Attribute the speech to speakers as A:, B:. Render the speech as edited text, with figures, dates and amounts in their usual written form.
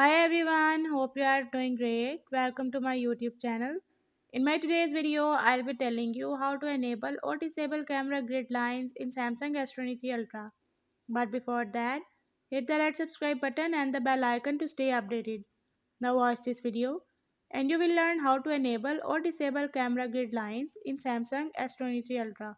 A: Hi everyone, hope you are doing great. Welcome to my YouTube channel. In my today's video, I'll be telling you how to enable or disable camera grid lines in Samsung S23 Ultra. But before that, hit the red subscribe button and the bell icon to stay updated. Now watch this video and you will learn how to enable or disable camera grid lines in Samsung S23 Ultra.